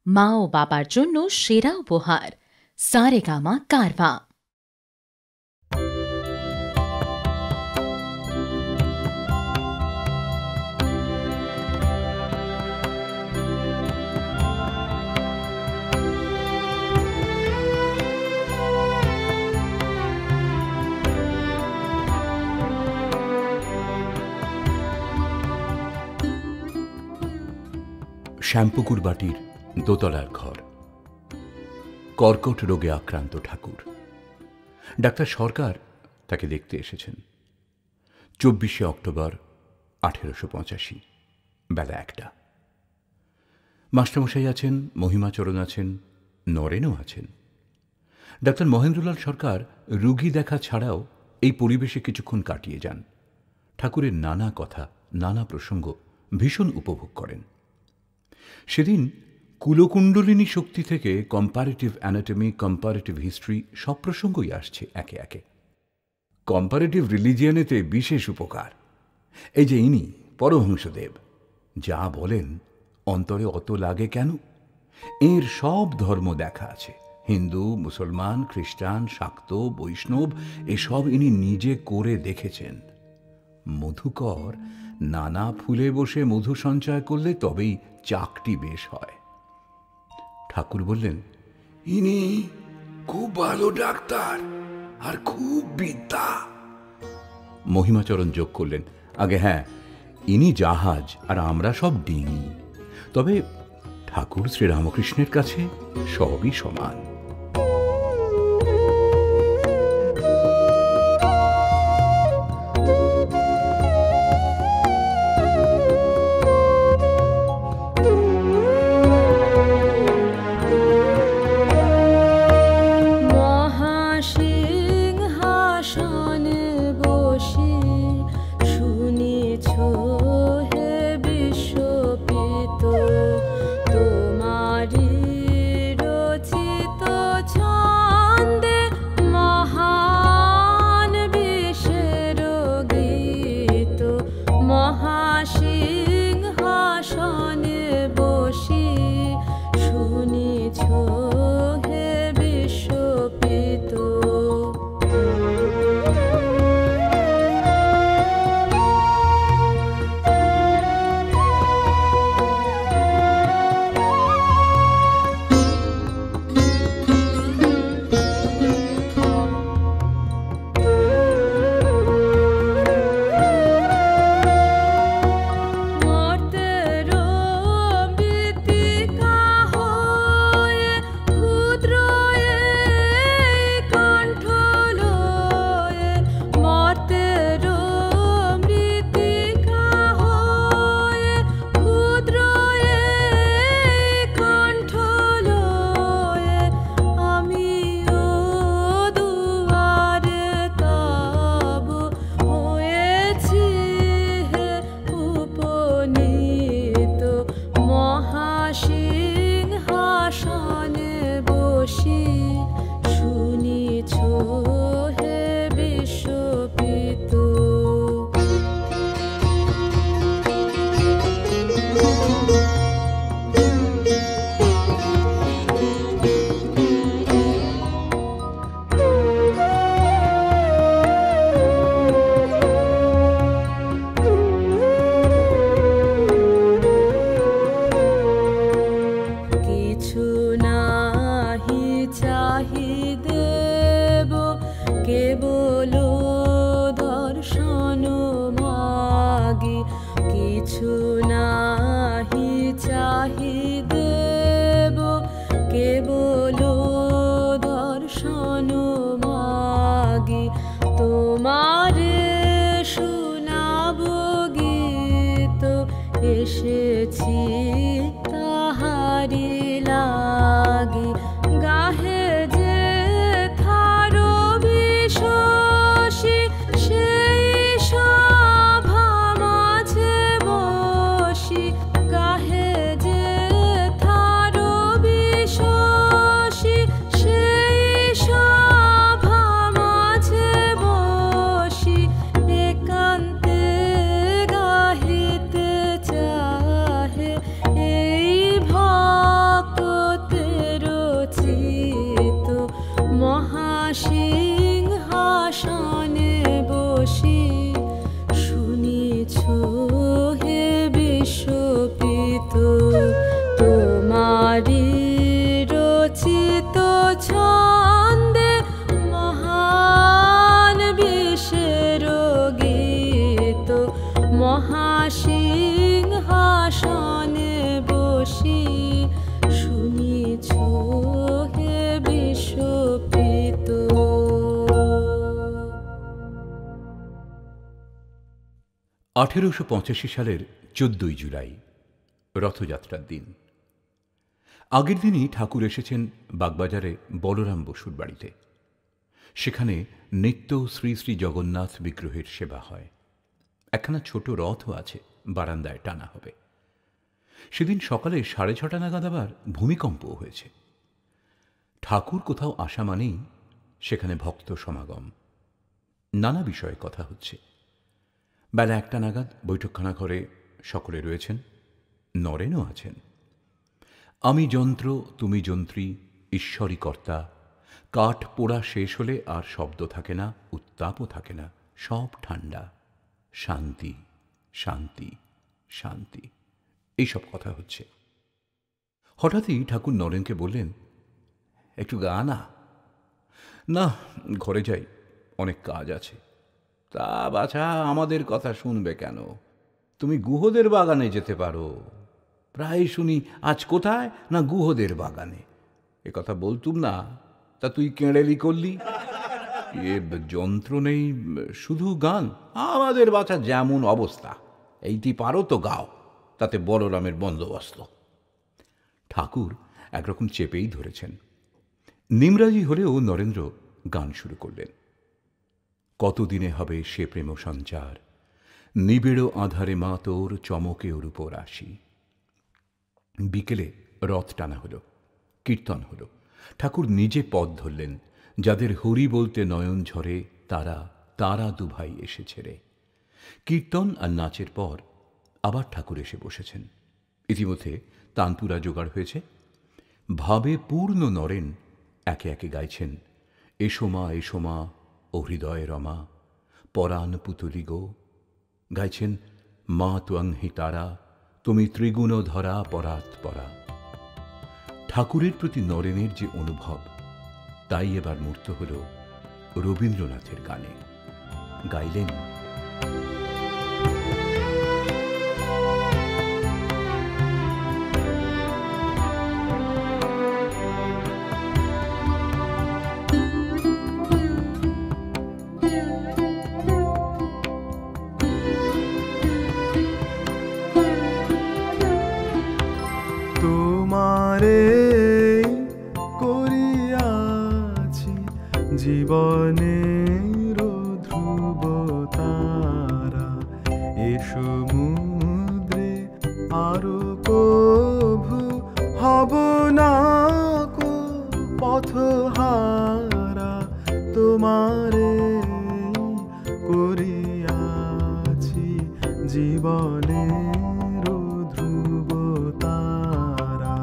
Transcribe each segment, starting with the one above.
মা ও বাবার জন্য সেরা উপহার সারেগামা কারভা। শ্যামপুকুর বাটির দোতলার ঘর। কর্কট রোগে আক্রান্ত ঠাকুর। ডাক্তার সরকার তাকে দেখতে এসেছেন। 24শে অক্টোবর 1885, বেলা 1টা। মাস্টারমশাই আছেন, মহিমাচরণ আছেন, নরেনও আছেন। ডাক্তার মহেন্দ্রলাল সরকার রুগী দেখা ছাড়াও এই পরিবেশে কিছুক্ষণ কাটিয়ে যান। ঠাকুরের নানা কথা, নানা প্রসঙ্গ ভীষণ উপভোগ করেন। সেদিন কুলকুণ্ডলিনী শক্তি থেকে কম্পারেটিভ অ্যানাটমি, কম্পারেটিভ হিস্ট্রি সব প্রসঙ্গই আসছে একে একে। কম্পারেটিভ রিলিজিয়নেতে বিশেষ উপকার। এই যে ইনি পরমহংসদেব যা বলেন অন্তরে অত লাগে কেন? এর সব ধর্ম দেখা আছে, হিন্দু, মুসলমান, খ্রিস্টান, শাক্ত, বৈষ্ণব, এসব ইনি নিজে করে দেখেছেন। মধুকর নানা ফুলে বসে মধু সঞ্চয় করলে তবেই চাকটি বেশ হয়। ঠাকুর বললেন, ইনি খুব ভালো ডাক্তার আর খুব বিদ্যা। মহিমাচরণ যোগ করলেন, আগে হ্যাঁ, ইনি জাহাজ আর আমরা সব ডিঙি। তবে ঠাকুর শ্রীরামকৃষ্ণের কাছে সবই সমান। গাহিতে চাহে এই ভক্ত নারী রচিত ছন্দে মহান বিশ্বের গীত মহাসিংহাসনে বসি শুনিছ হে বিশ্বপিত। 1885 সালের 14 জুলাই রথযাত্রার দিন। আগের দিনই ঠাকুর এসেছেন বাগবাজারে বলরাম বসুর বাড়িতে। সেখানে নিত্য শ্রী শ্রী জগন্নাথ বিগ্রহের সেবা হয়। একখানা ছোট রথও আছে, বারান্দায় টানা হবে। সেদিন সকালে 6:30 নাগাদ আবার ভূমিকম্পও হয়েছে। ঠাকুর কোথাও আসা মানেই সেখানে ভক্ত সমাগম, নানা বিষয়ে কথা হচ্ছে। বেলা 1টা নাগাদ বৈঠকখানা ঘরে সকলে রয়েছেন, নরেনও আছেন। আমি যন্ত্র তুমি যন্ত্রী, ঈশ্বরী কর্তা। কাঠ পোড়া শেষ হলে আর শব্দ থাকে না, উত্তাপও থাকে না, সব ঠান্ডা। শান্তি শান্তি শান্তি, এইসব কথা হচ্ছে। হঠাৎই ঠাকুর নরেনকে বললেন, একটু গা না। না, ঘরে যাই, অনেক কাজ আছে। তা বাছা, আমাদের কথা শুনবে কেন? তুমি গুহদের বাগানে যেতে পারো। প্রায় শুনি আজ কোথায়, না গুহদের বাগানে। এ কথা বলতুম না, তা তুই কেঁড়েলি করলি। এ যন্ত্র নেই, শুধু গান। আমাদের বাছা যেমন অবস্থা, এইটি পারো তো গাও, তাতে বলরামের বন্দোবস্ত। ঠাকুর একরকম চেপেই ধরেছেন। নিমরাজি হলেও নরেন্দ্র গান শুরু করলেন। কতদিনে হবে সে প্রেম সঞ্চার, নিবিড় আধারে মা তোর চমকে ওর উপর আসি। বিকেলে রথ টানা হলো, কীর্তন হলো। ঠাকুর নিজে পথ ধরলেন। যাদের হরি বলতে নয়ন ঝরে, তারা তারা দুভাই এসেছে রে। কীর্তন আর নাচের পর আবার ঠাকুর এসে বসেছেন। ইতিমধ্যে তানপুরা জোগাড় হয়েছে। ভাবে পূর্ণ নরেন একে একে গাইছেন, এসো মা ও হৃদয় রমা, পরাণ পুতুলি গো। গাইছেন, মা ত্বং হি তারা, তুমি ত্রিগুণ ধরা পরাৎ পরা। ঠাকুরের প্রতি নরেনের যে অনুভব, তাই এবার মূর্ত হল রবীন্দ্রনাথের গানে। গাইলেন, জীবনের ধ্রুব তারা, এ সমুদ্রে আরো কভু হব না কো পথহারা। তোমারে করিয়াছি জীবনের ধ্রুব তারা।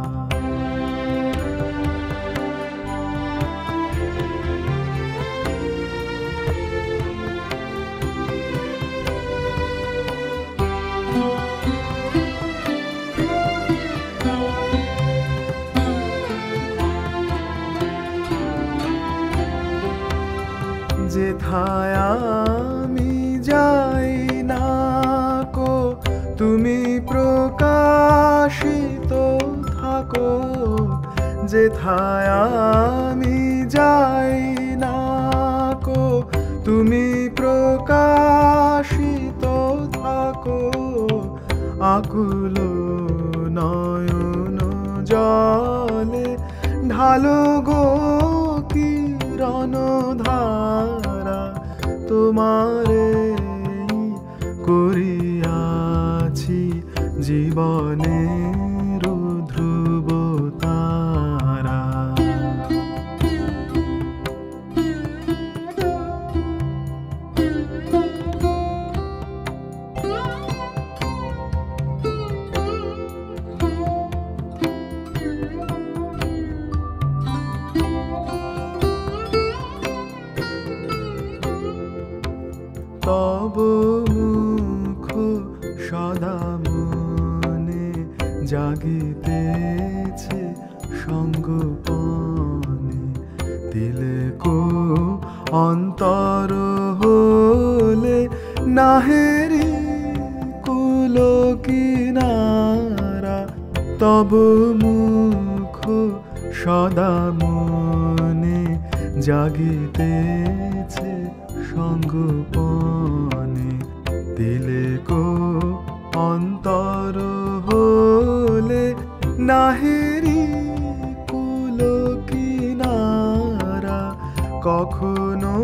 যেথায় আমি যাই না কো, তুমি প্রকাশিত থাকো। যেথায় আমি যাই না কো, তুমি প্রকাশিত থাকো। আকুল নয়ন জলে ঢালো গো কিরণ ধারা। তোমারে করিয়াছি জীবনের ধ্রুব তারা। তব মুখ সদা মনে জাগিতেছে সঙ্গপনে তিলকো অন্তর হলে নাহেরি কুল কিনারা তব মুখ সদা মনে জাগিতেছে সঙ্গপনে তিলকো অন্তর হলে নাহেরি কুল কিনারা কখনো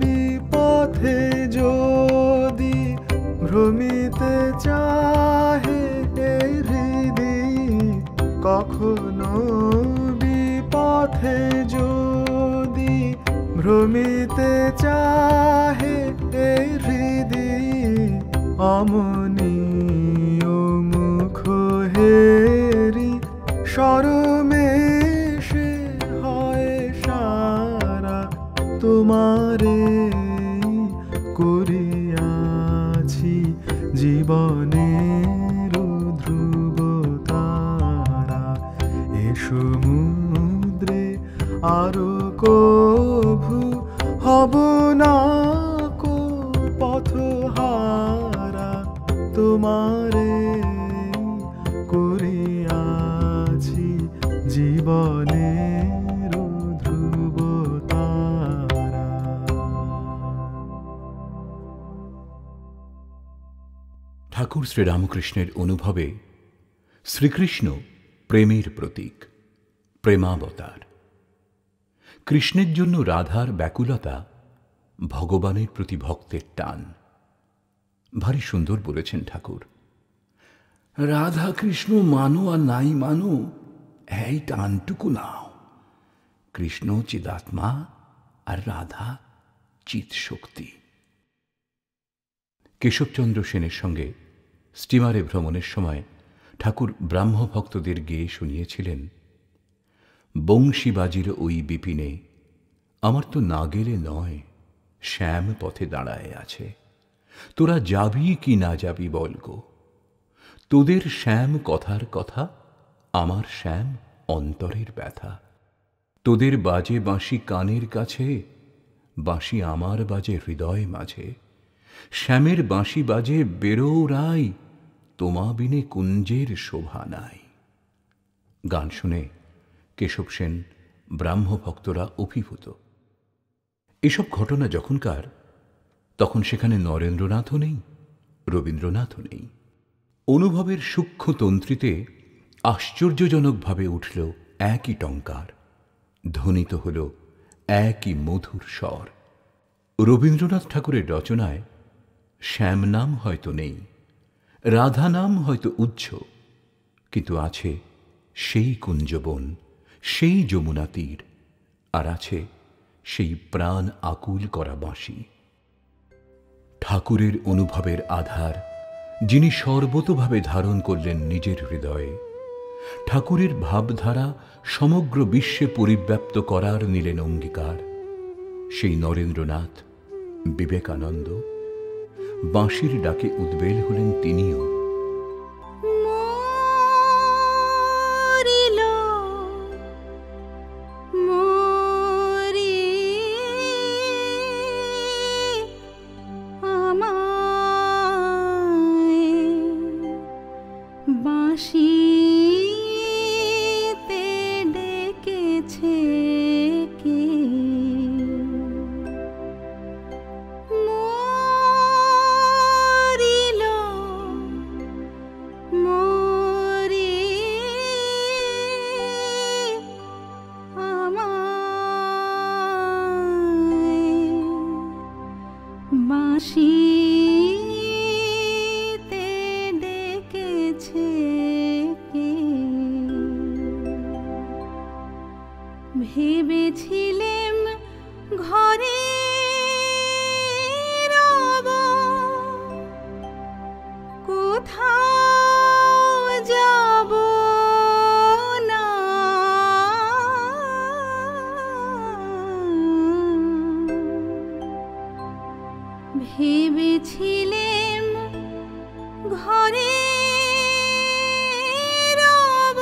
বিপথে যদি ভ্রমিতে চাহে হৃদয় কখনো বিপথে যদি ভ্রমিতে চাহে হৃদয় অমনীয় মুখ হেরি সরমেশে হয় সারা তোমারে করিয়াছি জীবনের ধ্রুব তারা এ সমুদ্রে আরো কভু হব না কো পথহারা তোমারে করিয়াছি জীবনের ধ্রুব তারা। ঠাকুর শ্রীরামকৃষ্ণের অনুভবে শ্রীকৃষ্ণ প্রেমের প্রতীক, প্রেমাবতার। কৃষ্ণের জন্য রাধার ব্যাকুলতা ভগবানের প্রতি ভক্তের টান। ভারী সুন্দর বলেছেন ঠাকুর। রাধা কৃষ্ণ মানো আর নাই মানো, এই টানটুকু নাও। কৃষ্ণ চিদাত্মা আর রাধা চিৎ শক্তি। কেশবচন্দ্র সেনের সঙ্গে স্টিমারে ভ্রমণের সময় ঠাকুর ব্রাহ্মভক্তদের গেয়ে শুনিয়েছিলেন, বংশীবাজির ওই বিপিনে আমার তো না গেলে নয়, শ্যাম পথে দাঁড়ায় আছে। তোরা যাবি কি না যাবি বল গো, তোদের শ্যাম কথার কথা, আমার শ্যাম অন্তরের ব্যথা। তোদের বাজে বাঁশি কানের কাছে, বাঁশি আমার বাজে হৃদয় মাঝে। শ্যামের বাঁশি বাজে বেরো রাই, তোমা বিনে কুঞ্জের শোভা নাই। গান শুনে কেশব সেন ব্রাহ্মভক্তরা অভিভূত। এসব ঘটনা যখনকার, তখন সেখানে নরেন্দ্রনাথও নেই, রবীন্দ্রনাথও নেই। অনুভবের সূক্ষ্ম তন্ত্রীতে আশ্চর্যজনকভাবে উঠল একই টঙ্কার, ধ্বনিত হল একই মধুর স্বর। রবীন্দ্রনাথ ঠাকুরের রচনায় শ্যাম নাম হয়তো নেই, রাধা নাম হয়তো উচ্চ, কিন্তু আছে সেই কুঞ্জবন, সেই যমুনা তীর, আর আছে সেই প্রাণ আকুল করা বাঁশি। ঠাকুরের অনুভবের আধার যিনি সর্বতোভাবে ধারণ করলেন নিজের হৃদয়ে, ঠাকুরের ভাবধারা সমগ্র বিশ্বে পরিব্যাপ্ত করার নিলেন অঙ্গীকার, সেই নরেন্দ্রনাথ, বিবেকানন্দ, বাঁশির ডাকে উদ্বেল হলেন তিনিও। ভেবেছিলেম ঘরে রব, কোথাও যাব না। ভেবেছিলেম ঘরে রব,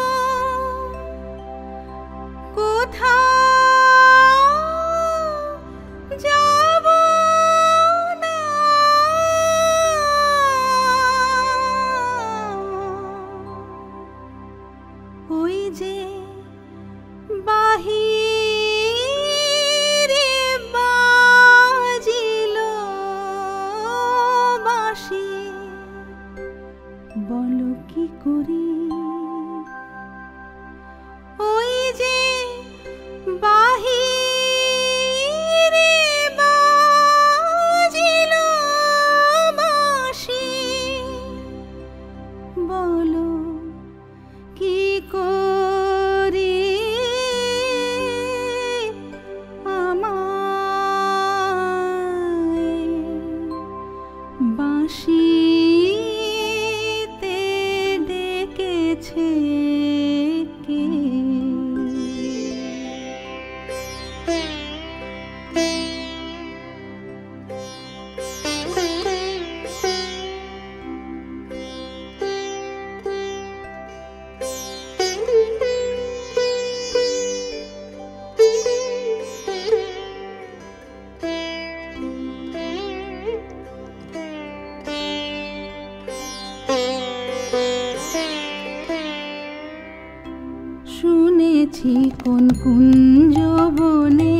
শুনেছি কোন কুঞ্জ বনে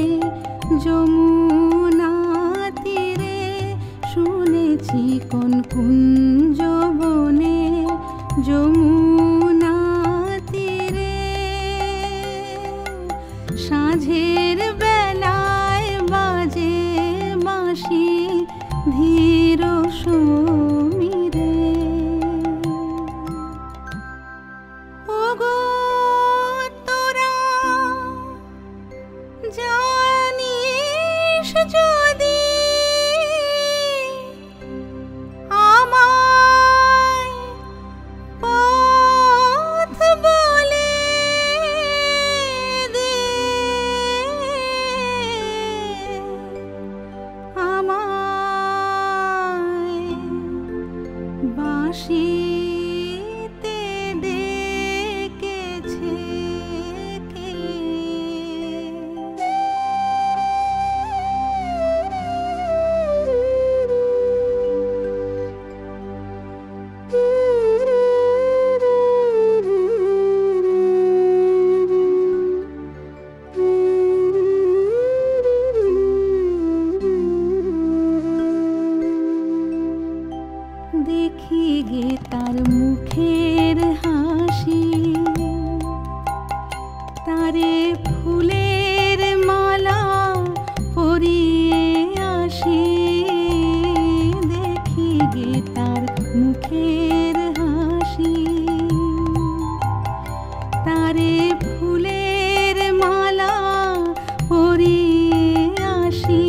যমুনা তীরে, শুনেছি কোন কুঞ্জ বনে যমুনা তীরে, সাঁঝের বেলায় বাজে বাঁশি ধীর সমীরে। ওগো তোরা জানিস যদি আমায় পথ বলে দে, আমায় বাঁশিতে ডেকেছে কে? দেখি গে তার মুখের হাসি, তারে ফুলের মালা পরিয়ে আসি। দেখি গে তার মুখের হাসি, তারে ফুলের মালা পরিয়ে আসি।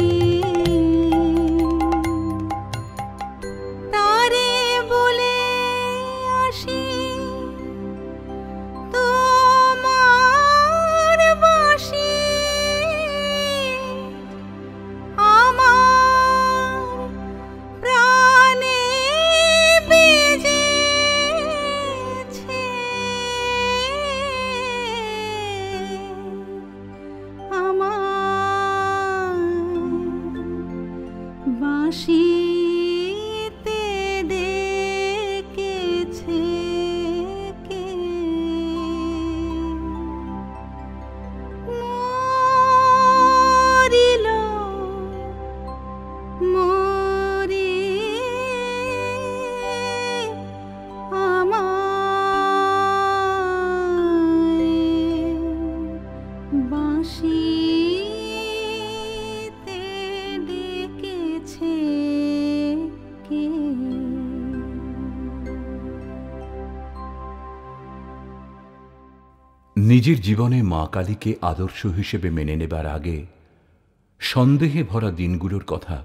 তারে বলে আসি তোমার বাঁশি আমার প্রাণে বেজেছে, আমার বাঁশিতে ডেকেছে কে? মরিল মরি আমায় বাঁশিতে ডেকেছে কে? নিজের জীবনে মা কালীকে আদর্শ হিসেবে মেনে নেবার আগে সন্দেহে ভরা দিনগুলোর কথা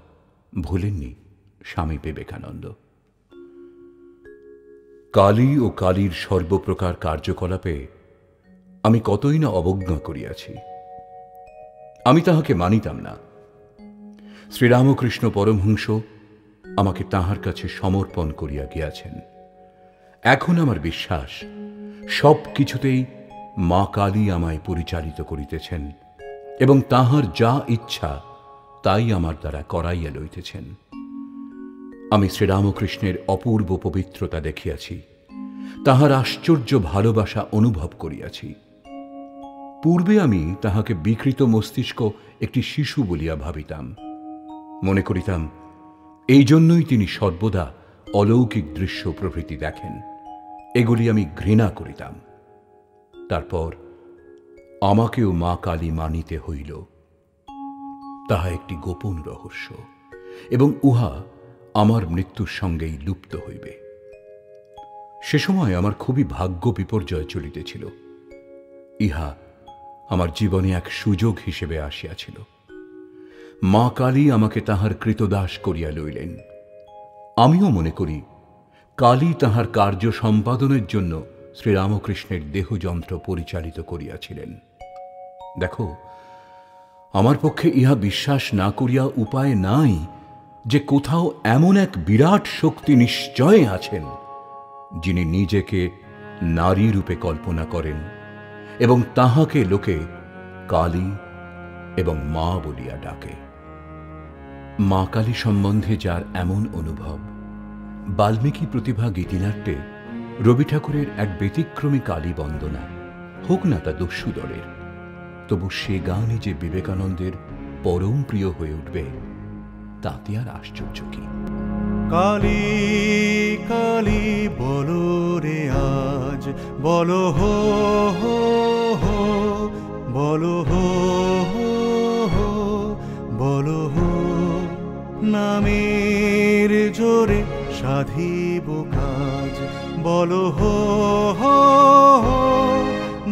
ভুলেননি স্বামী বিবেকানন্দ। কালী ও কালীর সর্বপ্রকার কার্যকলাপে আমি কতই না অবজ্ঞা করিয়াছি। আমি তাহাকে মানিতাম না। শ্রীরামকৃষ্ণ পরমহংস আমাকে তাহার কাছে সমর্পণ করিয়া গিয়াছেন। এখন আমার বিশ্বাস সব কিছুতেই মা কালী আমায় পরিচালিত করিতেছেন এবং তাহার যা ইচ্ছা তাই আমার দ্বারা করাইয়া লইতেছেন। আমি শ্রীরামকৃষ্ণের অপূর্ব পবিত্রতা দেখিয়াছি, তাহার আশ্চর্য ভালোবাসা অনুভব করিয়াছি। পূর্বে আমি তাহাকে বিকৃত মস্তিষ্ক একটি শিশু বলিয়া ভাবিতাম। মনে করিতাম এই জন্যই তিনি সর্বদা অলৌকিক দৃশ্য প্রভৃতি দেখেন। এগুলি আমি ঘৃণা করিতাম। তারপর আমাকেও মা কালী মানিতে হইল। তাহা একটি গোপন রহস্য এবং উহা আমার মৃত্যুর সঙ্গেই লুপ্ত হইবে। সে সময় আমার খুবই ভাগ্য বিপর্যয় চলিতেছিল। ইহা আমার জীবনে এক সুযোগ হিসেবে আসিয়াছিল। মা কালী আমাকে তাহার কৃতদাস করিয়া লইলেন। আমিও মনে করি কালী তাহার কার্য সম্পাদনের জন্য শ্রীরামকৃষ্ণের দেহযন্ত্র পরিচালিত করিয়াছিলেন। দেখো, আমার পক্ষে ইহা বিশ্বাস না করিয়া উপায় নাই যে কোথাও এমন এক বিরাট শক্তি নিশ্চয় আছেন, যিনি নিজেকে নারী রূপে কল্পনা করেন এবং তাহাকে লোকে কালী এবং মা বলিয়া ডাকে। মা কালী সম্বন্ধে যার এমন অনুভব, বাল্মীকি প্রতিভা গীতিনাট্যে রবি ঠাকুরের এক ব্যতিক্রমী কালী বন্দনা হোক না তা দস্যু দলের, তবু সে গানই যে বিবেকানন্দের পরম প্রিয় হয়ে উঠবে তাতে আর আশ্চর্য কি। কালী কালী বলো রে আজ, বলো হো হো হো, বলো হো হো হো, বলো হো। নামের জোরে সাধিব কাজ, বলো হো হো হো,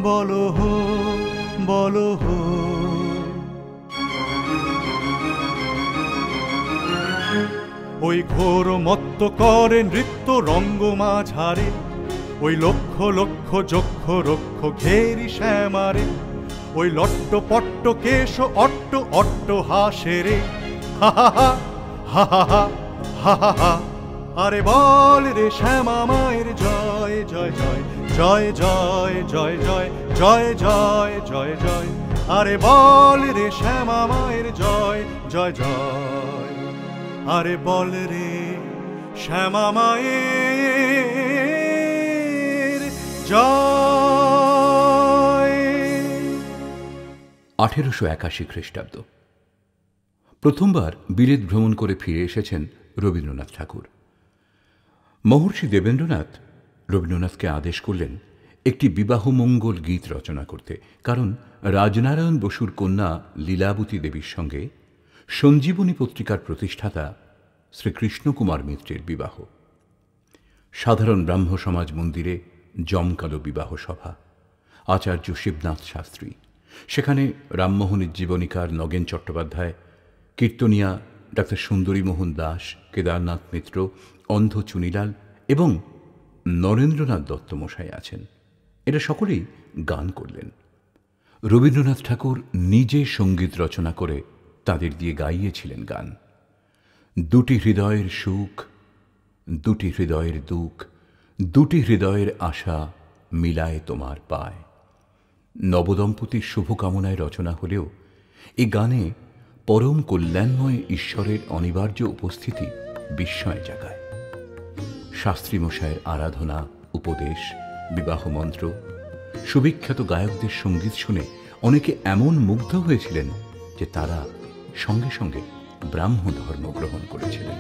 বলো হো, বলো হো। ওই ঘোর মত্ত করে নৃত্য রঙ্গ মাঝারে, ওই লক্ষ লক্ষ যক্ষ রক্ষ ঘেরি শ্যামারে, ওই লট্ট পট্ট কেশ অট্ট অট্ট হাসে রে, হা হা হা হা হা হা হা হা। আরে বল রে শ্যামা মায়ের জয় জয় জয়, জয় জয় জয় জয়, জয় জয় জয় জয়। আরে বল রে শ্যামা মায়ের জয় জয় জয়, আরে বল রে শ্যামা মায়ের জয়। 1881 খ্রিস্টাব্দ। প্রথমবার বিলেত ভ্রমণ করে ফিরে এসেছেন রবীন্দ্রনাথ ঠাকুর। মহর্ষি দেবেন্দ্রনাথ রবীন্দ্রনাথকে আদেশ করলেন একটি বিবাহমঙ্গল গীত রচনা করতে, কারণ রাজনারায়ণ বসুর কন্যা লীলাবতী দেবীর সঙ্গে সঞ্জীবনী পত্রিকার প্রতিষ্ঠাতা শ্রীকৃষ্ণ কুমার মিত্রের বিবাহ। সাধারণ ব্রাহ্ম সমাজ মন্দিরে জমকালো বিবাহ সভা। আচার্য শিবনাথ শাস্ত্রী, সেখানে রামমোহনের জীবনীকার নগেন চট্টোপাধ্যায়, কীর্তনিয়া ডাক্তার সুন্দরীমোহন দাস, কেদারনাথ মিত্র, অন্ধ চুনিলাল এবং নরেন্দ্রনাথ দত্ত মশাই আছেন। এরা সকলেই গান করলেন। রবীন্দ্রনাথ ঠাকুর নিজে সঙ্গীত রচনা করে তাদের দিয়ে গাইয়েছিলেন গান। দুটি হৃদয়ের সুখ, দুটি হৃদয়ের দুঃখ, দুটি হৃদয়ের আশা মিলায় তোমার পায়। নবদম্পতির শুভকামনায় রচনা হলেও এই গানে পরম কল্যাণময় ঈশ্বরের অনিবার্য উপস্থিতি বিস্ময় জাগায়। শাস্ত্রী মশায়ের আরাধনা, উপদেশ, বিবাহ মন্ত্র, সুবিখ্যাত গায়কদের সঙ্গীত শুনে অনেকে এমন মুগ্ধ হয়েছিলেন যে তারা সঙ্গে সঙ্গে ব্রাহ্ম ধর্ম গ্রহণ করেছিলেন।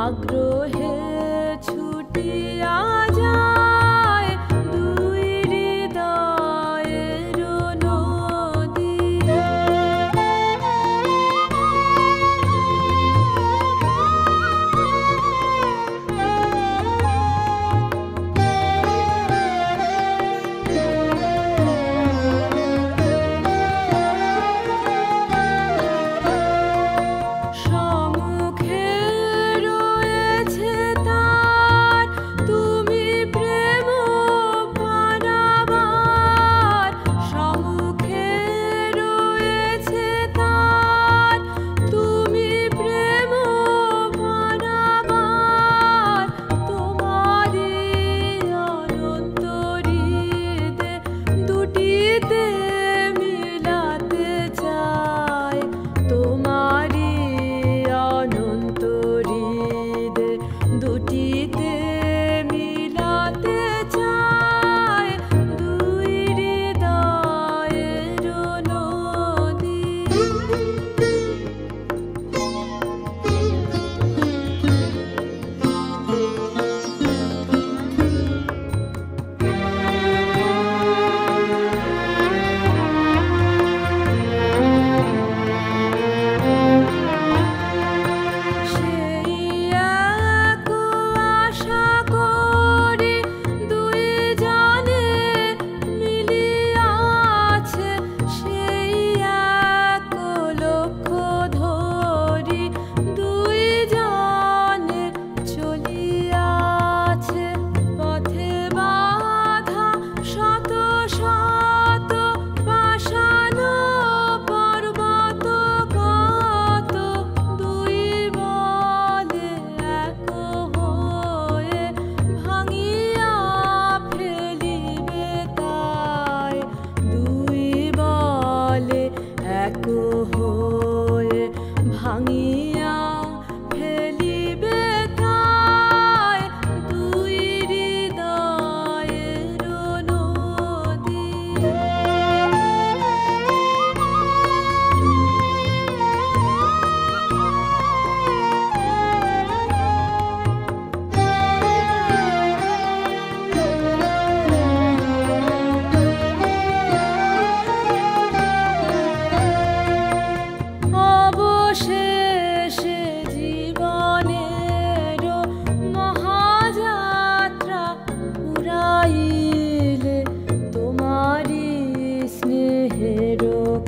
আগ্রহে ছুটিয়া যায় দুই হৃদয়ের নদী।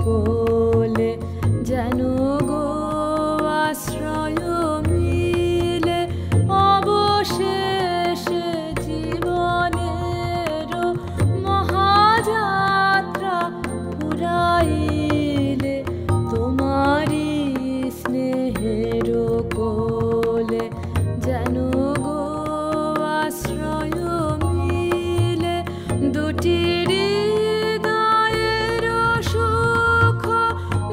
কোলে যেন গো আশ্রয় মিলে অবশেষে জীবনের মহাযাত্রা পুরাইলে তোমারি স্নেহের কোলে যেন গো আশ্রয় মিলে দুটি হৃদয়ের সুখ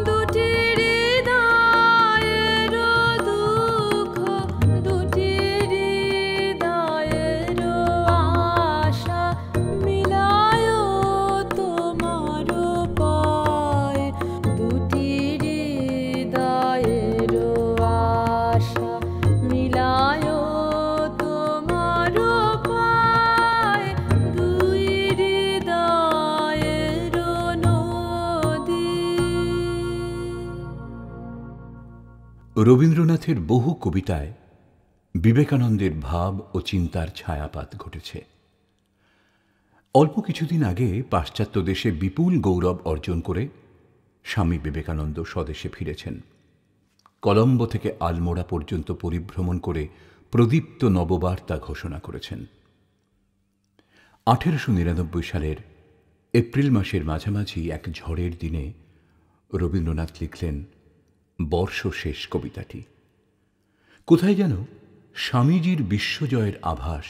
দুটি হৃদয়ের দুঃখ দুটি হৃদয়ের আশা মিলায় তোমার পায় দুটি হৃদয়ের আশা মিলায় তোমার পায় দুই হৃদয়ের নদী। রবীন্দ্রনাথের বহু কবিতায় বিবেকানন্দের ভাব ও চিন্তার ছায়াপাত ঘটেছে। অল্প কিছুদিন আগে পাশ্চাত্য দেশে বিপুল গৌরব অর্জন করে স্বামী বিবেকানন্দ স্বদেশে ফিরেছেন। কলম্বো থেকে আলমোড়া পর্যন্ত পরিভ্রমণ করে প্রদীপ্ত নববার্তা ঘোষণা করেছেন। 1899 সালের এপ্রিল মাসের মাঝামাঝি এক ঝড়ের দিনে রবীন্দ্রনাথ লিখলেন বর্ষ শেষ কবিতাটি। কোথায় যেন স্বামীজির বিশ্বজয়ের আভাস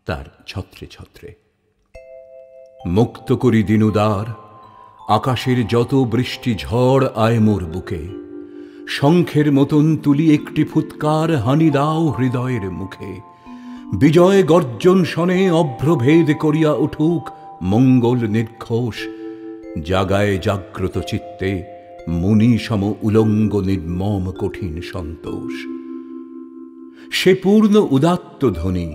তার ছত্রে ছত্রে। মুক্ত করি দিনুদার, আকাশের যত বৃষ্টি ঝড় আয় মোর বুকে, শঙ্খের মতন তুলি একটি ফুৎকার হানি দাও হৃদয়ের মুখে। বিজয় গর্জন শনে অভ্রভেদ করিয়া উঠুক মঙ্গল নির্ঘোষ, জাগায় জাগ্রত চিত্তে মুনি সম উলঙ্গ নির্মম কঠিন সন্তোষ। সে পূর্ণ উদাত্ত ধ্বনি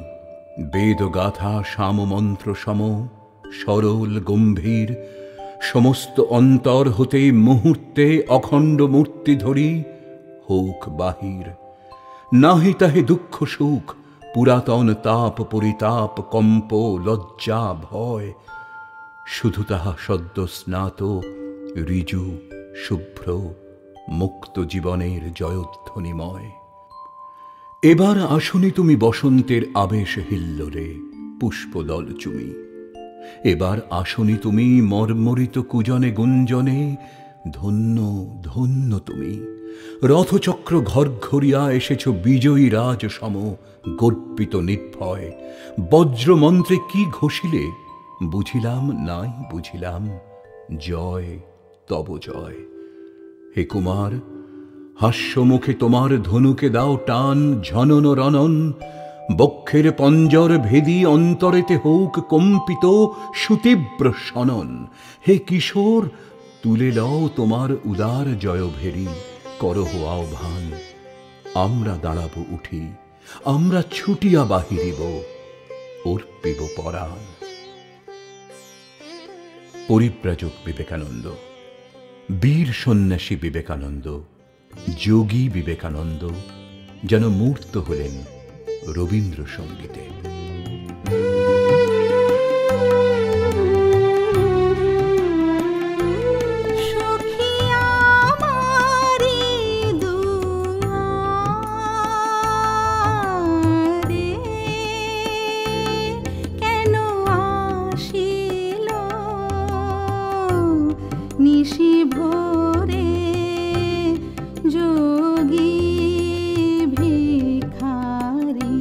বেদগাথা সামমন্ত্র সম সরল গম্ভীর, সমস্ত অন্তর হতে মুহূর্তে অখণ্ড মূর্তি ধরি হোক বাহির। নাহি তাহে দুঃখ সুখ পুরাতন তাপ পরিতাপ কম্প লজ্জা ভয়, শুধু তাহা সদ্য স্নাত ঋজু শুভ্র মুক্ত জীবনের জয়ধ্বনিময়। এবার আসনি তুমি বসন্তের আবেশ হিল্লোরে পুষ্পদল চুমি, এবার আসনি তুমি মর্মরিত কুজনে গুঞ্জনে, ধন্য ধন্য তুমি। রথচক্র ঘরঘরিয়া এসেছ বিজয়ী রাজ সম গর্বিত নির্ভয়। বজ্রমন্ত্রে কি ঘোষিলে বুঝিলাম নাই বুঝিলাম, জয় তব জয়। হে কুমার, হাস্যমুখে তোমার ধনুকে দাও টান ঝনন রনন, বক্ষের পঞ্জর ভেদি অন্তরেতে হোক কম্পিত সুতীব্র শনন। হে কিশোর, তুলে লও তোমার উদার জয়ভেরি, করহ আহ্বান। আমরা দাঁড়াব উঠি, আমরা ছুটিয়া বাহিরিব, অর্পিব পরাণ। পরিব্রাজক বিবেকানন্দ, বীর সন্ন্যাসী বিবেকানন্দ, যোগী বিবেকানন্দ যেন মূর্ত হলেন রবীন্দ্রসঙ্গীতে। নিশি ভোরে যোগী ভিখারি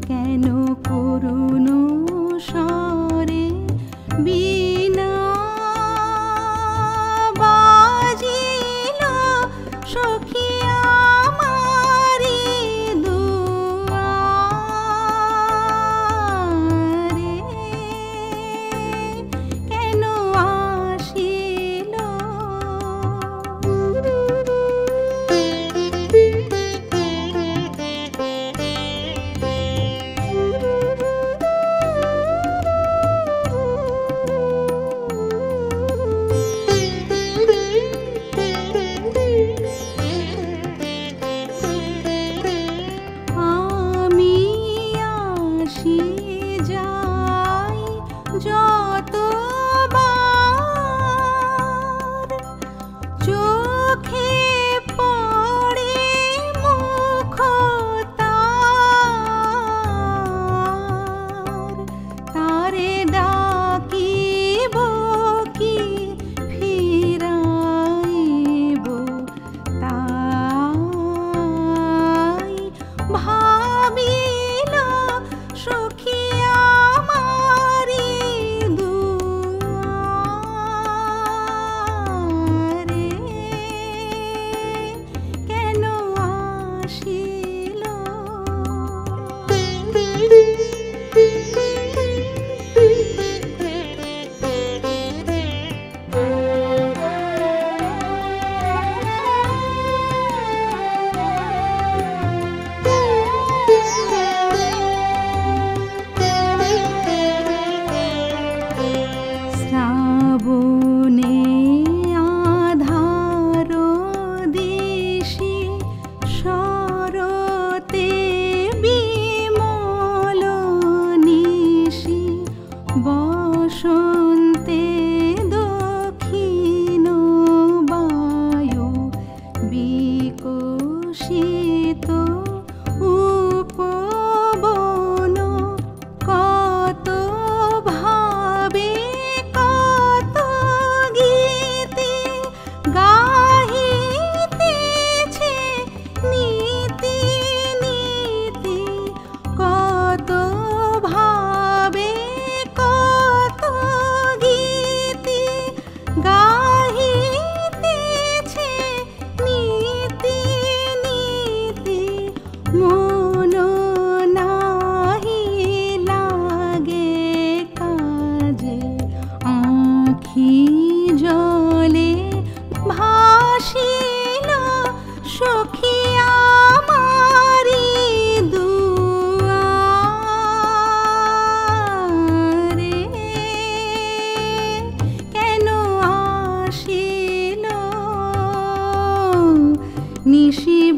কেন করুণ স্বরে বীণা বাজিল সখী আমারি দুয়ারে, কেন আসিল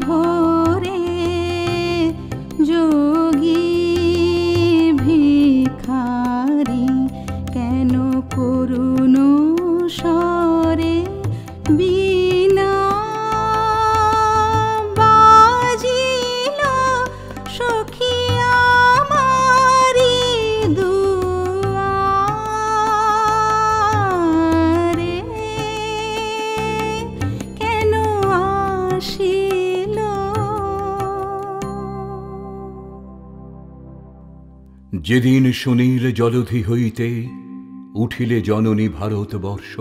ভোরে যোগী ভিখারি কেন করুণ স্বরে বীণা বাজিল সখী আমারি দুয়ারে কেন আসিল। যেদিন সুনীল জলধি হইতে উঠিলে জননী ভারতবর্ষ,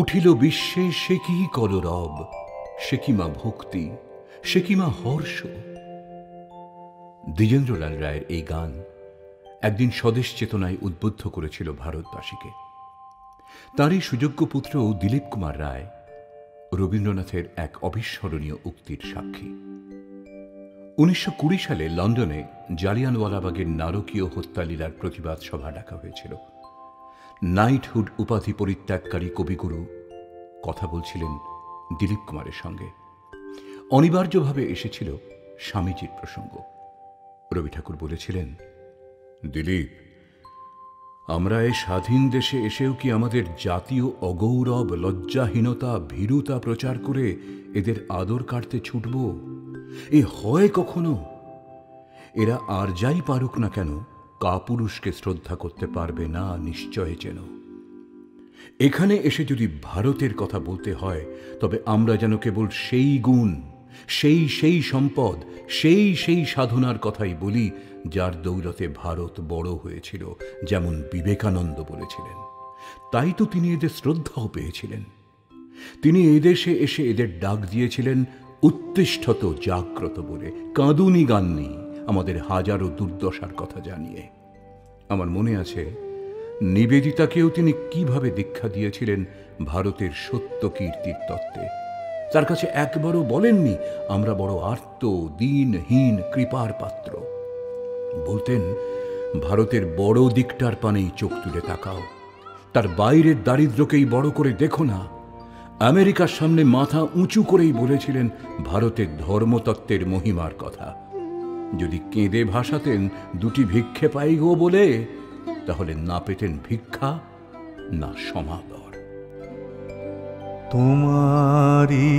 উঠিল বিশ্বে সে কি কলরব, সে কি মা ভক্তি, সে কি মা হর্ষ। দ্বিজেন্দ্রলাল রায়ের এই গান একদিন স্বদেশ চেতনায় উদ্বুদ্ধ করেছিল ভারতবাসীকে। তাঁরই সুযোগ্য পুত্র দিলীপ কুমার রায় রবীন্দ্রনাথের এক অবিস্মরণীয় উক্তির সাক্ষী। 1920 সালে লন্ডনে জালিয়ানওয়ালাবাগের নারকীয় হত্যালীলার প্রতিবাদ সভা ডাকা হয়েছিল। নাইটহুড উপাধি পরিত্যাগকারী কবিগুরু কথা বলছিলেন দিলীপ কুমারের সঙ্গে। অনিবার্যভাবে এসেছিল স্বামীজির প্রসঙ্গ। রবি ঠাকুর বলেছিলেন, দিলীপ, আমরা এই স্বাধীন দেশে এসেও কি আমাদের জাতীয় অগৌরব, লজ্জাহীনতা, ভীরুতা প্রচার করে এদের আদর কাটতে ছুটব? এ হয় কখনো? এরা আর যাই পারুক না কেন, কাপুরুষকে শ্রদ্ধা করতে পারবে না নিশ্চয় যেন। এখানে এসে যদি ভারতের কথা বলতে হয়, তবে আমরা যেন কেবল সেই গুণ, সেই সম্পদ, সেই সাধনার কথাই বলি যার দৌলতে ভারত বড় হয়েছিল, যেমন বিবেকানন্দ বলেছিলেন। তাই তো তিনি এদের শ্রদ্ধাও পেয়েছিলেন। তিনি এদেশে এসে এদের ডাক দিয়েছিলেন উত্তিষ্ঠত জাগ্রত বলে, কাঁদুনি গাননি আমাদের হাজারো দুর্দশার কথা জানিয়ে। আমার মনে আছে নিবেদিতাকেও তিনি কিভাবে দীক্ষা দিয়েছিলেন ভারতের সত্য কীর্তির তত্ত্বে। তার কাছে একবারও বলেননি আমরা বড় আর্ত, দীনহীন, কৃপার পাত্র। বলতেন, ভারতের বড় দিকটার পানেই চোখ তুলে তাকাও, তার বাইরের দারিদ্র্যকেই বড় করে দেখো না। আমেরিকার সামনে মাথা উঁচু করেই বলেছিলেন ভারতের ধর্মতত্ত্বের মহিমার কথা। যদি কেঁদে ভাসাতেন দুটি ভিক্ষে পাই গো বলে, তাহলে না পেতেন ভিক্ষা না সমাদর। তোমারি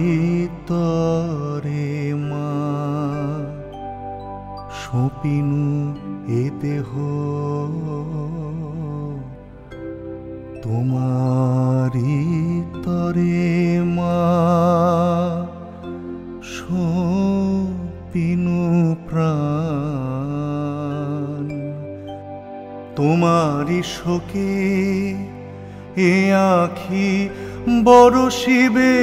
তরে মা সপিনু এ দেহ, তোমারি তরে মা সপিনু প্রাণ। তোমারি শোকে এ আখি বরষিবে,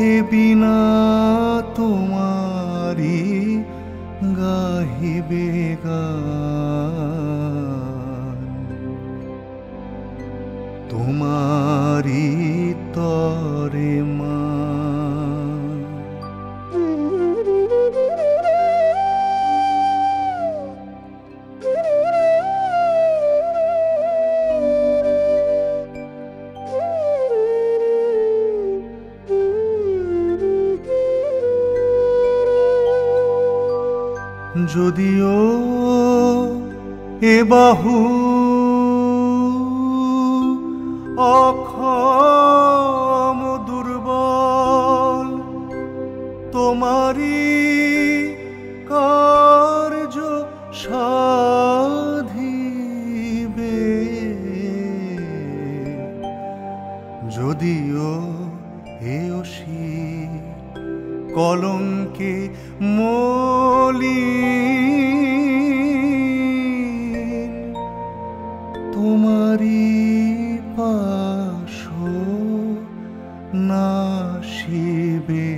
এ বিনা তোমারি গাহিবে গান। তোমারি তরে মা যদিও এ বাহু অক্ষম দুর্বল, তোমারি কার্য সাধিবে। যদিও এ অসি কলঙ্কে মলিন, তোমারি পাশ নাশিবে।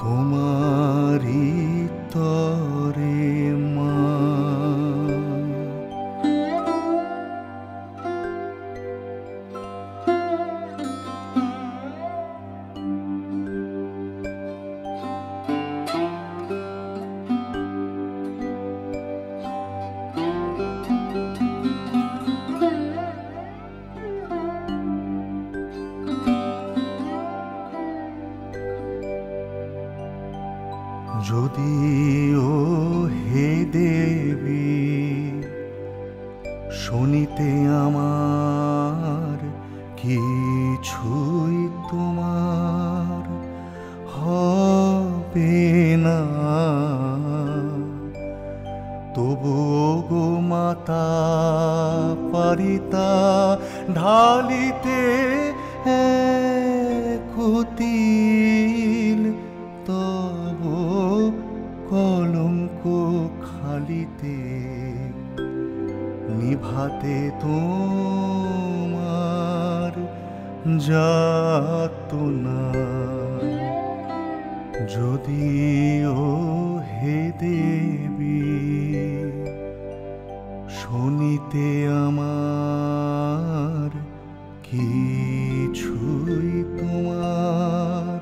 তোমারি তরে মা তবুও গো মাতা পারিতা ঢালিতে কুতিল তব কলঙ্ক খালিতে নিভাতে তোমার যাতনা যদিও হে দেবী শুনিতে আমার কিছুই তোমার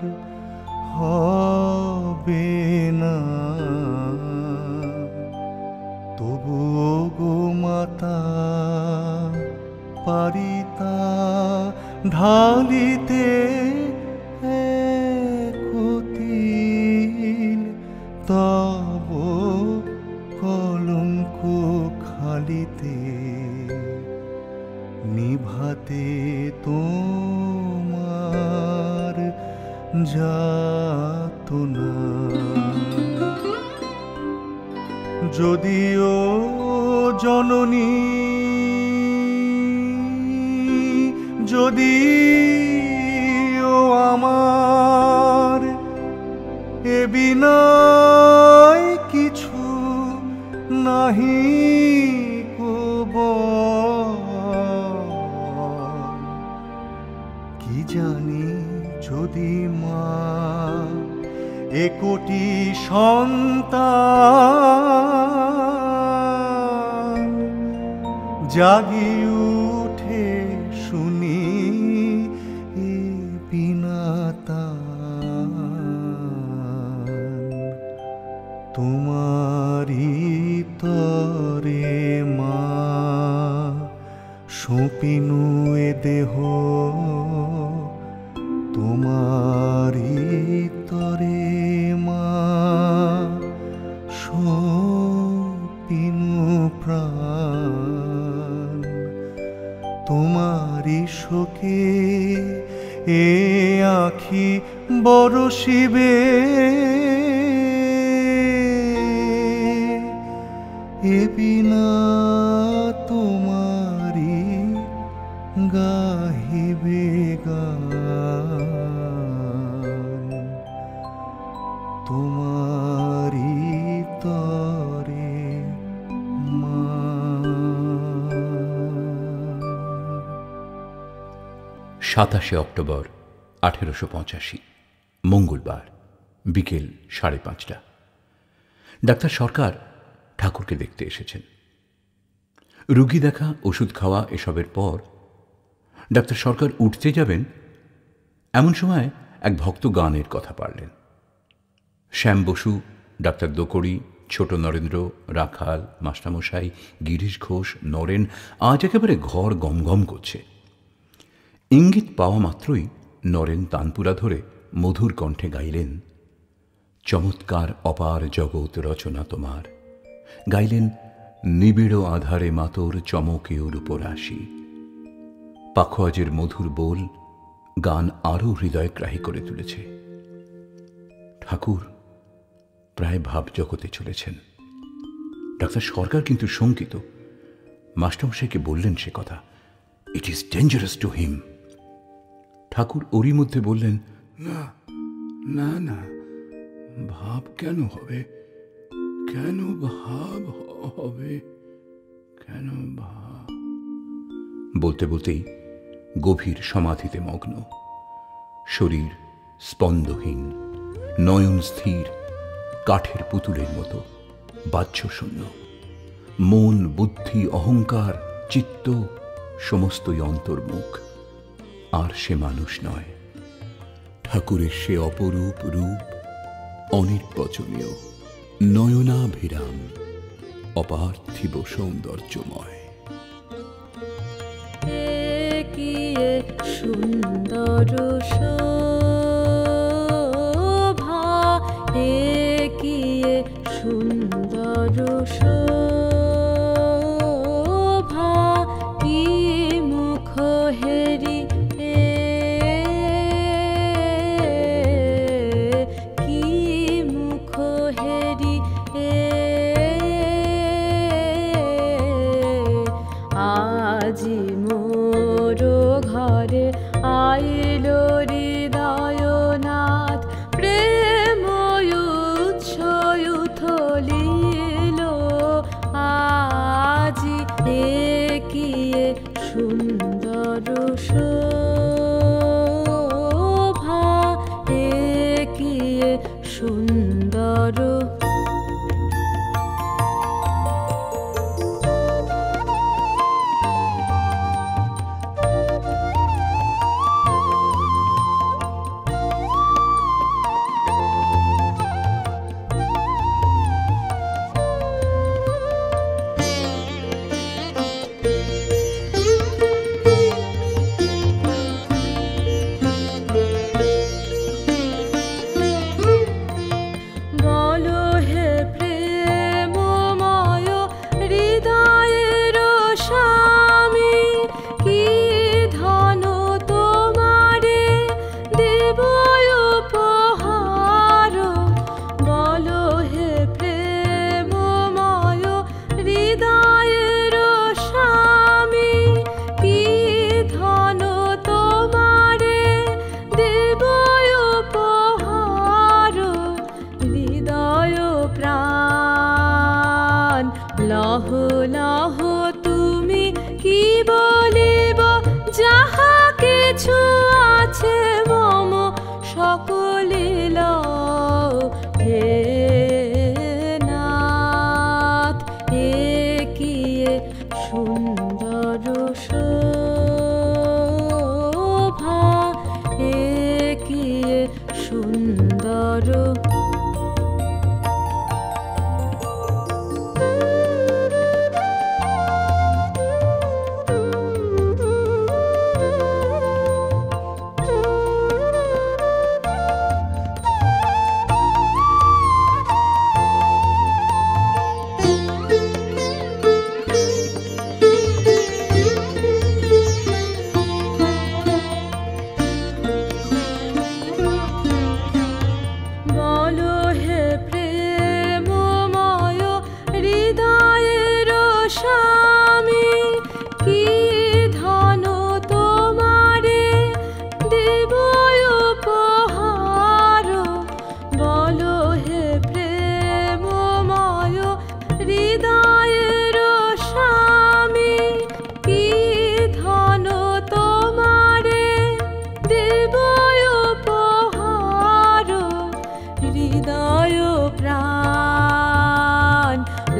হবে না তবুও গো মাতা পারিতা ঢালিতে কুতিল তব কলঙ্ক খালিতে নিভাতে তোমার যাতনা যদিও জননী যদিও আমার এ বিনয় কিছু নাহি কি জানি যদি মা এ কোটি সন্তান জাগি উঠে শুনি এ বিনাতান তোমারি তরে মা সঁপিনু এ দেহ তোমারি তরে মা সঁপিনু প্রাণ তোমারি শোকে এ আখি বরষিবে এ বিনা তোমারি গাহিবে গান তোমারি তরে মা। 27 অক্টোবর 1885 মঙ্গলবার বিকেল 5:30। ডাক্তার সরকার ঠাকুরকে দেখতে এসেছেন। রুগী দেখা, ওষুধ খাওয়া এসবের পর ডাক্তার সরকার উঠতে যাবেন, এমন সময় এক ভক্ত গানের কথা পারলেন। শ্যাম বসু, ডাক্তার দোকড়ি, ছোট নরেন্দ্র, রাখাল, মাস্টারমশাই, গিরিশ ঘোষ, নরেন আজ একেবারে ঘর গমগম করছে। ইঙ্গিত পাওয়া মাত্রই নরেন তানপুরা ধরে মধুর কণ্ঠে গাইলেন, চমৎকার অপার জগৎ রচনা তোমার। গাইলেন, নিবিড় আধারে মাতর চমকে ওর উপর আসি। পাখোয়াজের মধুর বোল গান আরও হৃদয়গ্রাহী করে তুলেছে। ঠাকুর প্রায় ভাব জগতে চলেছেন। ডাক্তার সরকার কিন্তু শঙ্কিত। মাস্টারমশাইকে বললেন সে কথা, it is dangerous to him. ঠাকুর ওরই মধ্যে বললেন, না না না, ভাব কেন হবে, কেন ভাব হবে, কেন ভাব। বলতে বলতেই গভীর সমাধিতে মগ্ন, শরীর স্পন্দহীন, নয়ন স্থির, কাঠের পুতুলের মতো বাহ্যশূন্য। মন, বুদ্ধি, অহংকার, চিত্ত সমস্তই অন্তর্মুখ। আর সে মানুষ নয়, ঠাকুরের সে অপরূপ রূপ, অনির্বচনীয়, নয়নাভিরাম, অপার্থিব সৌন্দর্যময়। সুন্দর শোভা, কি সুন্দর শোভা, কি মুখ হেরি, কি মুখ হেরি লহ লহ তুমি কি বলিব, যাহা কিছু আছে মম সকলে লও হে নাথ। এ কি সুন্দর শোভা, এ কি সুন্দর।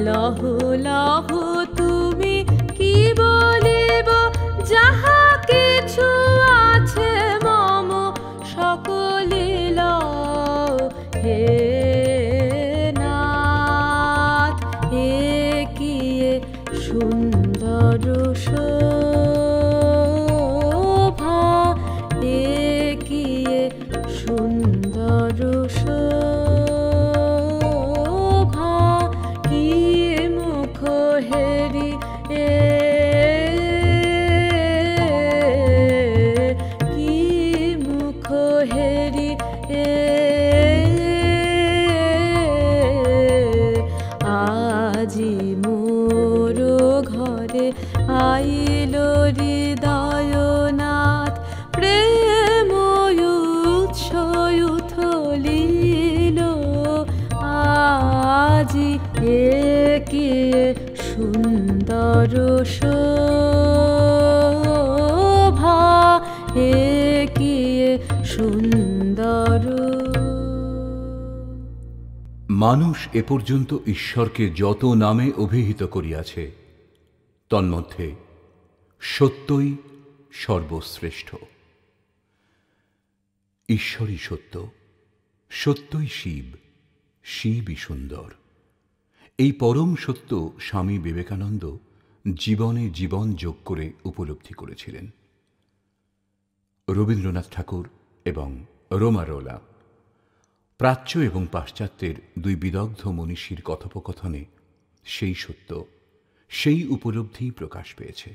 লহ লহ তুমি কি বলিব, যাহা কিছু আছে মম সকলে লও হে নাথ। এ কি সুন্দর শোভা, এ কি সুন্দর শোভা। কি মুখ হেরি কি মুখ হেরি আজি মোর ঘরে আইল হৃদয়নাথ। প্রেম উৎসয় উথলিল আজি, এ কি সুন্দর শোভা, এ কি সুন্দর। মানুষ এ পর্যন্ত ঈশ্বরকে যত নামে অভিহিত করিয়াছে, তন্মধ্যে সত্যই সর্বশ্রেষ্ঠ। ঈশ্বরই সত্য, সত্যই শিব, শিবই সুন্দর। এই পরম সত্য স্বামী বিবেকানন্দ জীবনে জীবন যোগ করে উপলব্ধি করেছিলেন। রবীন্দ্রনাথ ঠাকুর এবং রোমারোলা, প্রাচ্য এবং পাশ্চাত্যের দুই বিদগ্ধ মনীষীর কথোপকথনে সেই সত্য, সেই উপলব্ধি প্রকাশ পেয়েছে।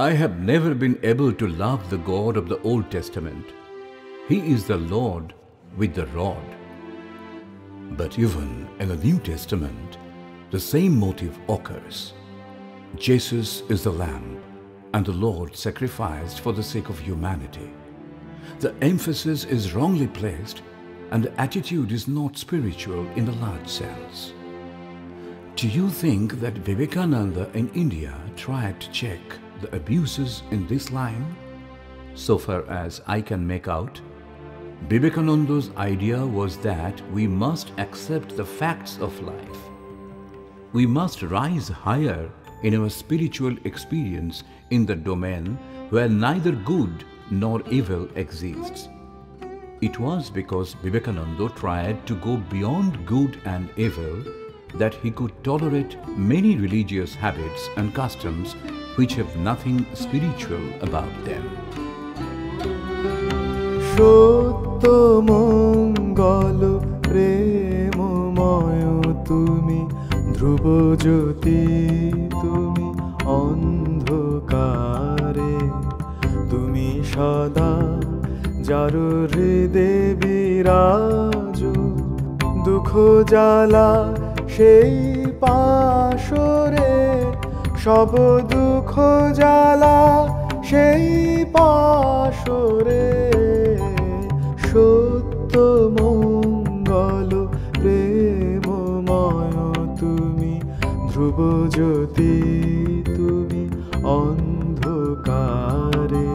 I have never been able to love the God of the Old Testament. He is the Lord with the rod. But even in the New Testament, the same motive occurs. Jesus is the Lamb and the Lord sacrificed for the sake of humanity. The emphasis is wrongly placed and the attitude is not spiritual in the large sense. Do you think that Vivekananda in India tried to check the abuses in this line? So far as I can make out, Vivekananda's idea was that we must accept the facts of life. We must rise higher in our spiritual experience in the domain where neither good nor evil exists. It was because Vivekananda tried to go beyond good and evil that he could tolerate many religious habits and customs which have nothing spiritual about them. সত্য মঙ্গল প্রেমময় তুমি, ধ্রুব জ্যোতি তুমি অন্ধকারে। তুমি সদা যার হৃদে বিরাজ, দুঃখ জ্বালা সেই পাশরে, সব দুঃখ জ্বালা সেই পাশরে। সত্য মঙ্গল প্রেমময় ধ্রুব জ্যোতি তুমি অন্ধকারে।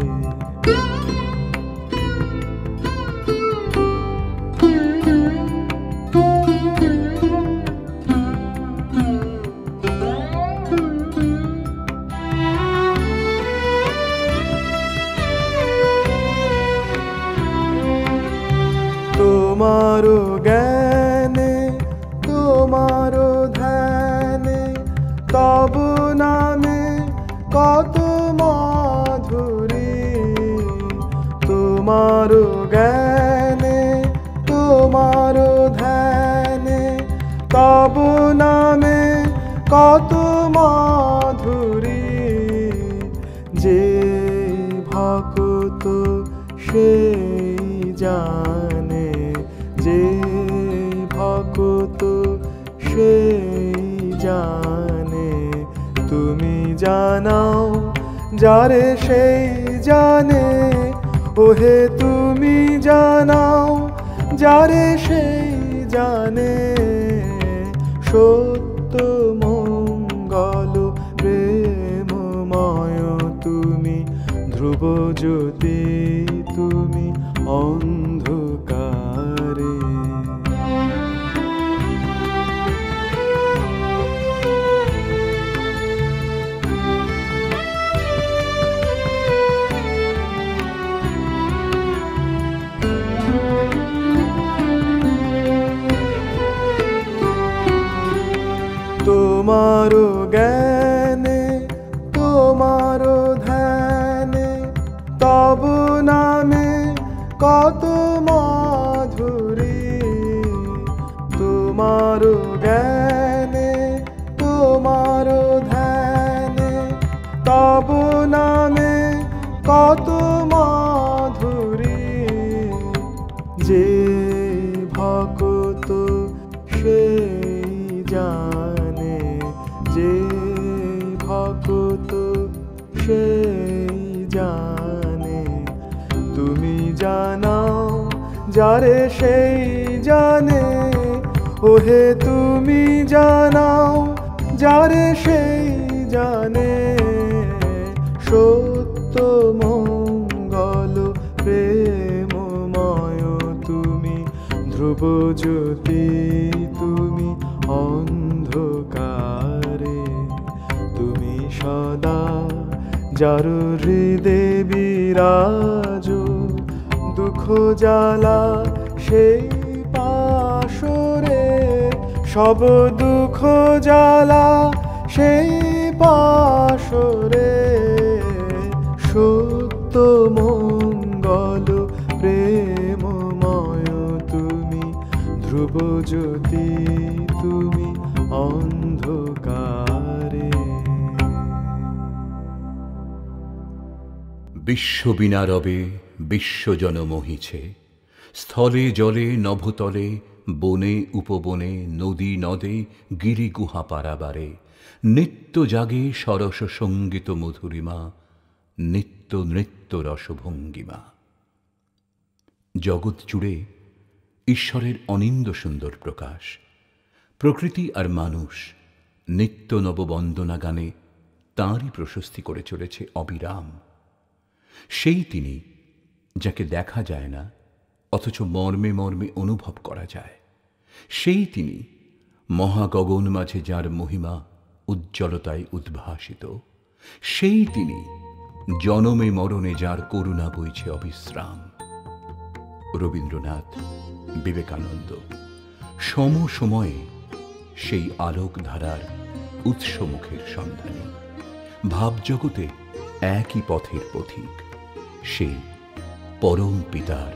তোমারো জ্ঞানে তোমারো ধ্যানে তব নামে কত মাধুরী। তোমারো জ্ঞানে তোমারো ধ্যানে তব নামে কত মাধুরী। যে ভক্ত সেই জানে, যে ভক্ত সেই জানে। তুমি জানাও যারে সেই জানে, ওহে তুমি জানাও যারে সেই জানে। সত্য মঙ্গল প্রেমময় তুমি ধ্রুব জ্যোতি তুমি অন্ধকারে। তোমারো জ্ঞানে তোমারো ধ্যানে তব নামে কত মাধুরী। তোমারো জ্ঞানে তোমারো ধ্যানে তব নামে কত মাধুরী। যে ভক্ত সেই জানে, যে ভক্ত সেই জানে। তুমি জানাও যারে সেই জানে, ওহে তুমি জানাও যারে সেই জানে। সত্য মঙ্গল প্রেমময় তুমি ধ্রুব জ্যোতি তুমি অন্ধকারে। তুমি সদা যার হৃদে বিরাজ, দুঃখ জ্বালা সেই পাশরে। সব দুঃখ জ্বালা সেই পাশরে। সত্য মঙ্গল প্রেমময় তুমি ধ্রুব জ্যোতি তুমি অন্ধকারে। বিশ্ববিনা রবে বিশ্বজন মোহিছে, স্থলে জলে নভতলে বনে উপবনে নদী নদে গিরি গুহা পারাবারে। নিত্য জাগে সরস সঙ্গীত মধুরিমা, নিত্য নৃত্য রসভঙ্গিমা। জগৎ জুড়ে ঈশ্বরের অনিন্দ সুন্দর প্রকাশ। প্রকৃতি আর মানুষ নিত্য নববন্দনা গানে তাঁরই প্রশস্তি করে চলেছে অবিরাম। সেই তিনি যাকে দেখা যায় না অথচ মর্মে মর্মে অনুভব করা যায়। সেই তিনি মহাগগন মাঝে যার মহিমা উজ্জ্বলতায় উদ্ভাসিত। সেই তিনি জনমে মরণে যার করুণা বইছে অবিশ্রাম। রবীন্দ্রনাথ, বিবেকানন্দ সমসময়ে সেই আলোক ধারার উৎসমুখের সন্ধানী। ভাবজগতে একই পথের পথিক, সেই পরম পিতার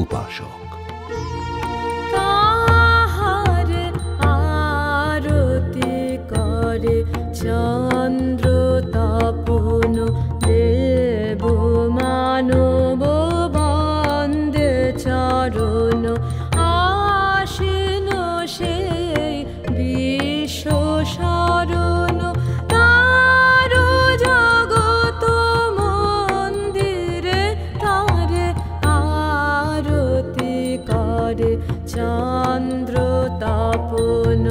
উপাসক। তাহার আরতি করে চন্দ্র তপন দেব মানব বন্দে চরণ। আশীন সেই বিশ্ব শরণ, তার জগত মন্দিরে তারে আরতি করে চন্দ্র তপন।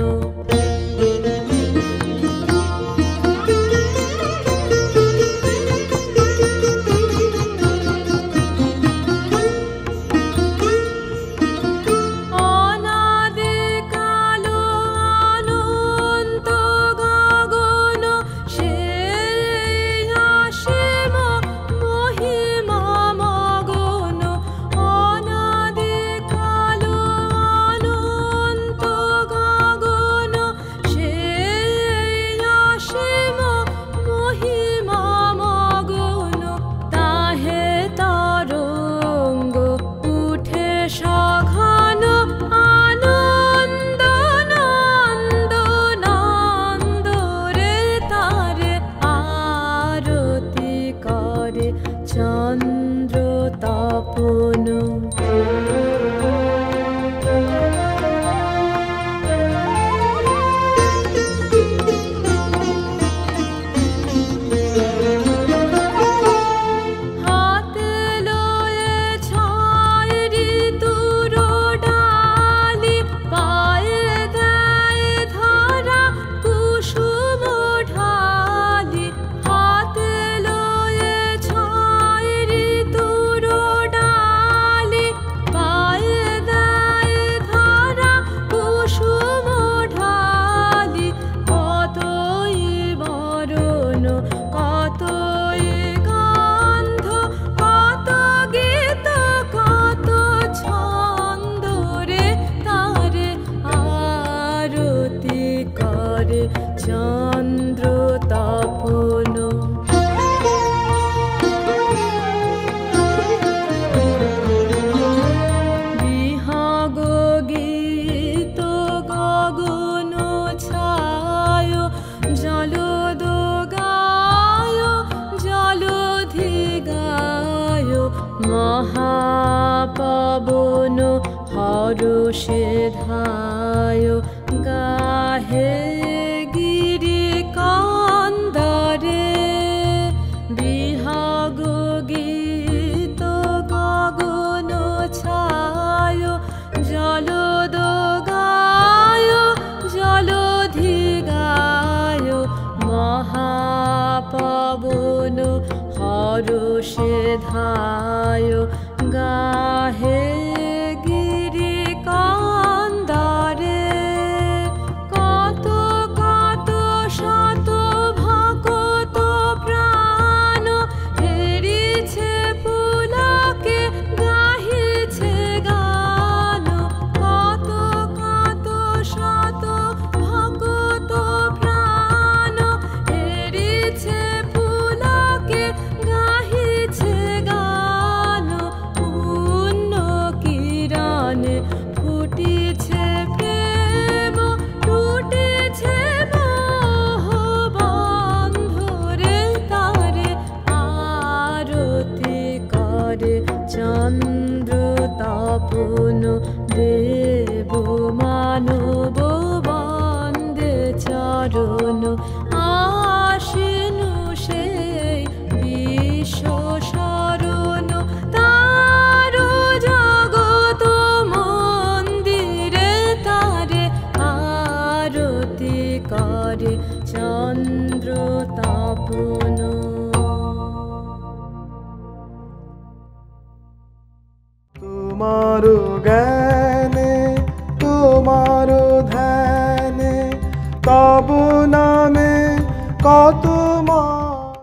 চন্দ্র তপন বিহগ গীত গগন ছায় জলদ গায় জলধি গায় মহাপবন হরষে ধায় গাহে গিরি কান্দরে বিহগ গীত গগন ছায় জলদ গায় জলধি গায় মহাপবন হরষে ধায় গাহে গিরি কান্দারে কত কত শত ভকত প্রাণ হেরিছে পুলকে গাহিছে গান কত কত শত ভকত প্রাণ হেরিছে পুলকে গাহিছে গান পূর্ণ কিরণে ফুটিছে প্রেম টুটেছে মোহ বন্ধরে তারে আরতি করে চন্দ্র তপন দেব মানব বন্দে চরণ আশিনু সেই বিশ্ব শরণ তার জগত মন্দিরে তারে আরতি করে চন্দ্র তপন তোমার জ্ঞানে তোমার